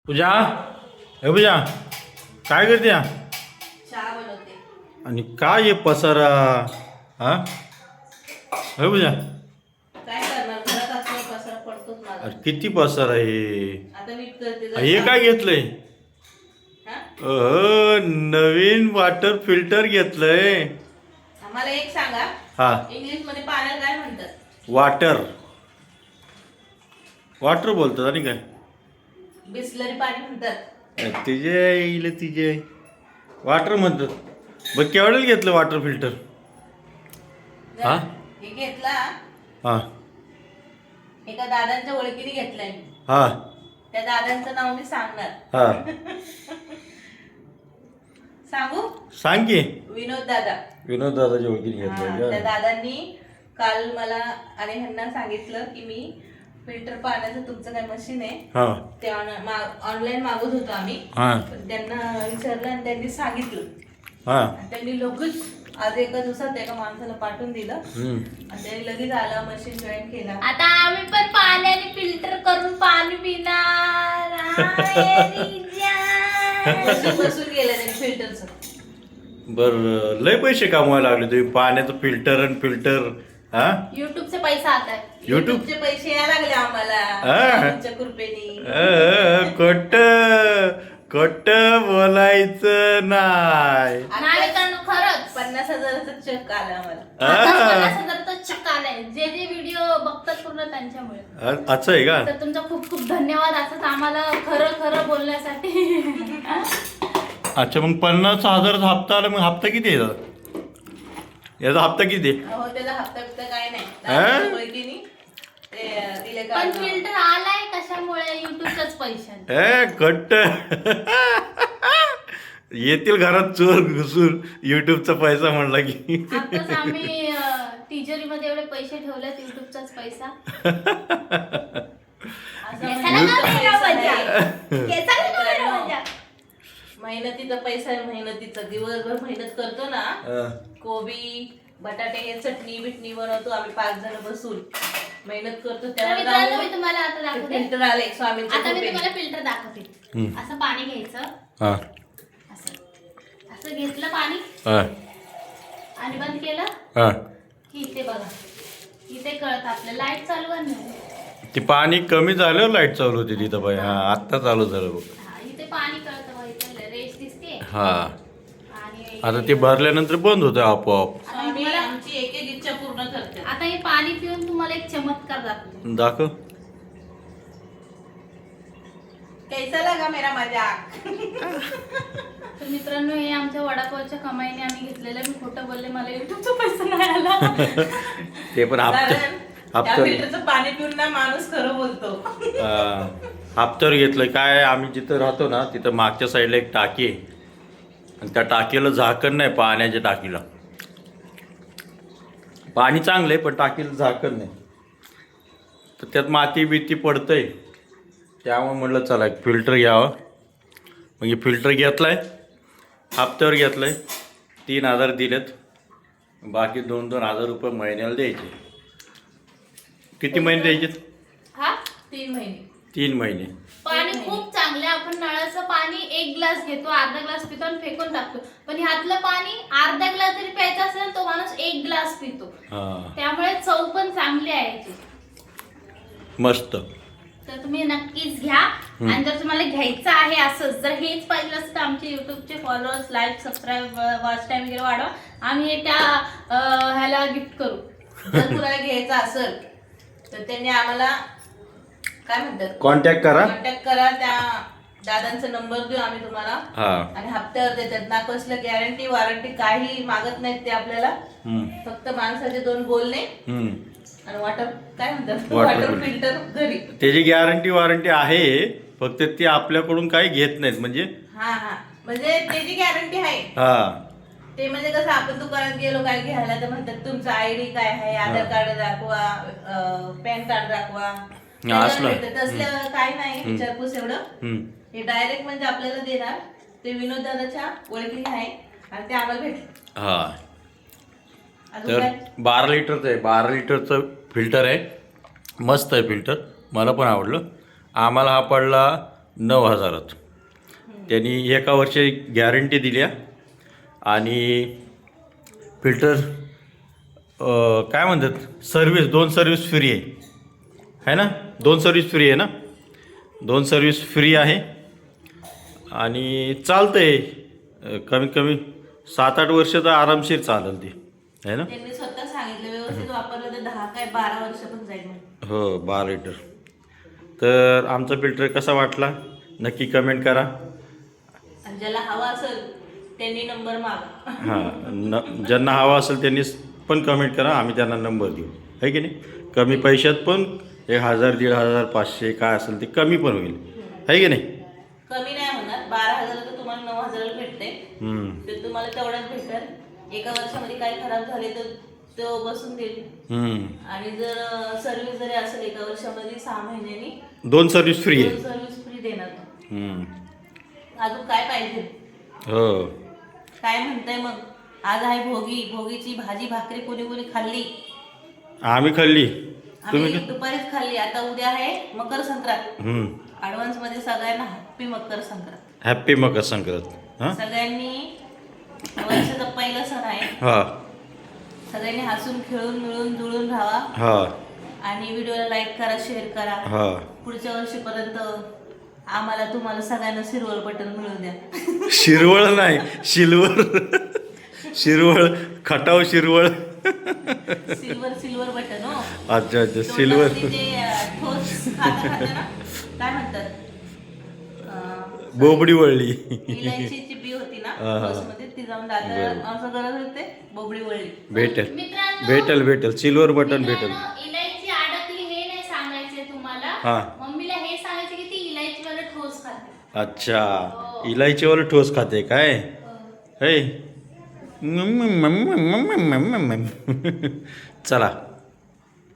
पूजा, हे पूजा, काय करते हा? चहा बनवते. आणि काय हे पसारा हा? हे पूजा, काय करणार, घरात असल्यावर पसारा पडतोच माझा. अरे किती पसारा आहे. आता मी करते हे काय घेतलंय? हा? नवीन वॉटर फिल्टर घेतलंय. आम्हाला एक सांगा, हा, इंग्लिश मध्ये पाण्याला काय म्हणतात? वॉटर वॉटर बोलतात आणि काय बिसलरी पाणी म्हणतात. तिचे वॉटर म्हणतात. बघ केवढ्याला घेतलं वॉटर फिल्टर? हा? हे घेतला, हा एका दादांच्या ओळखीने घेतलाय मी. हा त्या दादांचं नाव मी सांगणार. हा सांगू? सांग की. विनोद दादा. विनोद दादाच्या ओळखीने हा, घेतलंय त्या का? दादांनी काल मला आणि ह्यांना सांगितलं की मी फिल्टर पाण्याचं तुमचं काय मशीन आहे हा ते ऑनलाईन मागवत होतो आम्ही. हा पण त्यांना विचारलं आणि त्यांनी सांगितलं. हा आणि त्यांनी लगेच आज एका दिवसात एका माणसाला पाठवून दिलं आणि त्यांनी लगेच आला, मशीन जॉईन केला. आता आम्ही पण पाण्याने फिल्टर करून पाणी पिणार. बसून गेलं त्यांनी फिल्टरचं. बर, लय पैसे कमवायला लागले तुम्ही पाण्याचं फिल्टर आणि फिल्टर. हा युट्यूबचे पैसा आता युट्यूबचे पैसे यायला लागले आम्हाला हा. तुमच्या कृपेने. खोट खोट बोलायचं नाही. नाही कारण खरंच 50,000चं चेक आलं आम्हाला. आता 50,000 चक्क आलाय. जे जे व्हिडिओ बघतात पूर्ण त्यांच्यामुळे. असं आहे का? तर तुमचा खूप खूप धन्यवाद असंच आम्हाला खरं खरं बोलण्यासाठी. अच्छा, मग 50,000 हप्ता आला. मग हप्ता किती आहे याचा हप्ता किती आहे? हो, त्याचा हप्ता बिप्ता काय नाही. हा? दादाच्या ओळखीने ते दिले का? पण फिल्टर आलाय कशामुळे? युट्यूबच्याच पैशाने. कट्ट येतील घरात चोर घुसून युट्यूबचा पैसा म्हणला की. आताच आम्ही तिजोरीमध्ये एवढे पैसे ठेवलेत, युट्यूबचाच पैसा. असं केसाला म्हणजे का वेगळं पैसा मजा? नाही. केसाला का वेगळं मजा? मेहनतीचा पैसा आहे, मेहनतीचा. दिवसभर मेहनत करतो ना, कोबी बटाटे हे चटणी बिटणी बनवतो आम्ही 5 जण बसून मेहनत करतो. तर मित्रांनो, मी तुम्हाला आता दाखवते. फिल्टर आले स्वामींच्या आता मी कृपेने. तुम्हाला फिल्टर दाखवते. असं पाणी घ्यायचं, हा असं असं घेतलं पाणी हा आणि बंद केलं हा की इथे बघा, इथे कळत आपलं लाईट चालू आहे ना. ते पाणी कमी झालं, लाईट चालू होती तिथं बाई. हा, आत्ता चालू झालं बघ. हा, इथे पाणी कळतं बघा, इथे रेष दिसते. हा, आणि आता ते भरल्यानंतर बंद होतं आपोआप. स्वामी आमची एक एक इच्छा पूर्ण करते. आता हे पाणी पिऊन तुम्हाला एक चमत्कार दाखवतो. दाखव. कैसा लगा मेरा मजाक? तर मित्रांनो, हे आमच्या वडापावच्या कमाईने आम्ही घेतलेलं. मी खोटं बोलले, मला युट्यूबचा पैसा नाही आला. ते पण कारण त्या हप्त्यावर फिल्टरचं पाणी पिऊन ना माणूस खरं बोलतो. हप्त्यावर घेतलं. काय, आम्ही जिथं राहतो ना तिथं मागच्या साईडला एक टाकी आहे आणि त्या टाकीला झाकण नाही. पाण्याच्या टाकीला पाणी चांगलं आहे पण टाकीला झाकण नाही. तर त्यात माती बिती पडतंय. त्यामुळे म्हटलं चला एक फिल्टर घ्यावं. मग हे फिल्टर घेतलं आहे, हप्त्यावर घेतलं आहे. 3,000 दिलेत. बाकी 2,000 रुपये महिन्याला द्यायचे. किती महिने द्यायचे? हा, 3 महिने. 3 महिने. पाणी खूप चांगलं आहे. आपण नळाचं पाणी 1 ग्लास घेतो, अर्धा ग्लास पितो आणि फेकून टाकतो. पण ह्यातलं पाणी अर्धा ग्लास जरी प्यायचा असेल तो माणूस 1 ग्लास पितो. हां, त्यामुळे चव पण चांगली आहे याची. मस्त. तर तुम्ही नक्कीच घ्या. आणि जर तुम्हाला घ्यायचं आहे असंच, जर हेच पाहिजे असतं तर आमचे युट्यूबचे followers, like, subscribe, watch time वगैरे वाढवा. आम्ही हे त्या ह्याला गिफ्ट करू. जर कुणाला घ्यायचं असेल तर त्यांनी आम्हाला काय म्हणतात, कॉन्टॅक्ट करा. कॉन्टॅक्ट करा. त्या दादांचा नंबर देऊ आम्ही तुम्हाला. हां. आणि हप्त्यावर देतात ना. कसलं गॅरंटी वॉरंटी काही मागत नाहीत ते आपल्याला. हम्म. फक्त माणसाचे 2 बोलणे हम्म. आणि वॉटर काय म्हणतात, Water वॉटर filter. फिल्टर घरी. त्याची गॅरंटी वॉरंटी आहे, फक्त ती आपल्याकडून काही घेत नाहीत. म्हणजे हा हा, म्हणजे त्याची गॅरंटी आहे. हा, ते म्हणजे कसं आपण दुकानात गेलो काय घ्यायला तर म्हणतात तुमचं आयडी काय आहे, आधार कार्ड दाखवा, पॅन कार्ड दाखवा. असलं. तसलं काय नाही विचारपूस एवढं. हम्म. हे डायरेक्ट म्हणजे आपल्याला देणार. ते विनोद दादाच्या ओळखीने आहे आणि ते आम्हाला भेटले. हा, अजून तर काय? 12 लिटरचं आहे. 12 लिटरचं फिल्टर आहे. मस्त आहे फिल्टर, मला पण आवडलं. आम्हाला हा पडला 9,000. त्यांनी एका वर्षी गॅरंटी दिली आहे. आणि फिल्टर काय म्हणतात सर्विस 2 सर्विस फ्री आहे ना. 2 सर्विस फ्री आहे ना. 2 सर्विस फ्री आहे. आणि चालतं आहे कमीत कमी 7-8 वर्ष तर आरामशीर चालेल ती आहे ना. त्यांनी स्वतः सांगितलं व्यवस्थित वापरलं तर 10 काय 12 वर्ष पण जाईल म्हणे. हो 12 लिटर. तर आमचा फिल्टर कसा वाटला नक्की कमेंट करा. आणि ज्याला हवा असेल त्यांनी नंबर मागा. हां ज्यांना हवा असेल त्यांनी पण कमेंट करा. आम्ही त्यांना नंबर देऊ आहे की नाही. कमी पैशात पण 1,000 1,500 500 काय असेल ते कमी पण होईल आहे की नाही. कमी नाही होणार. 12,000 तर तुम्हाला 9,000 भेटते. ते तुम्हाला तेवढ्याच भेटेल. एका वर्षामध्ये काय खराब झाले तर तो बसून देईल. आणि जर सर्व्हिस जरी असेल एका वर्षामध्ये 6 महिन्यांनी 2 सर्विस फ्री आहे. 2 सर्व्हिस फ्री देणार तो. अजून काय पाहिजे. हो काय म्हणताय मग. आज आहे भोगीची भाजी भाकरी कोणी कोणी खाल्ली. आम्ही खाल्ली. आम्ही दुपारीच खाल्ली. आता उद्या आहे मकर संक्रांत. ऍडव्हान्स मध्ये सगळ्यांना हॅप्पी मकर संक्रांत. हॅप्पी मकर संक्रांत. हां सगळ्यांनी वर्षाचा पहिला सण आहे. हां सगळ्यांनी हसून खेळून मिळून जुळून राहा. हां आणि व्हिडिओला लाईक करा शेअर करा. हां पुढच्या वर्षीपर्यंत आम्हाला तुम्हाला सगळ्यांना सिल्वर बटन मिळू द्या. शिरवळ नाही silver. Shirwal Khatav Shirwal. Silver button. हो अच्छा सिल्वर. ठोस खाता ना काय म्हणतात बोबडी वळली. इलायचीची बी होती ना ठोसमध्ये ती जाऊन दादा असं करत होते बोबडी वळली. भेटेल मित्रांनो, भेटेल सिल्वर बटन भेटेल. मित्रांनो, इलायची अडकली हे नाही सांगायचे तुम्हाला. हां मम्मीला हे सांगायचे की ती इलायची वाला ठोस खाते. अच्छा इलायचीवाला ठोस खाते काय हे. चला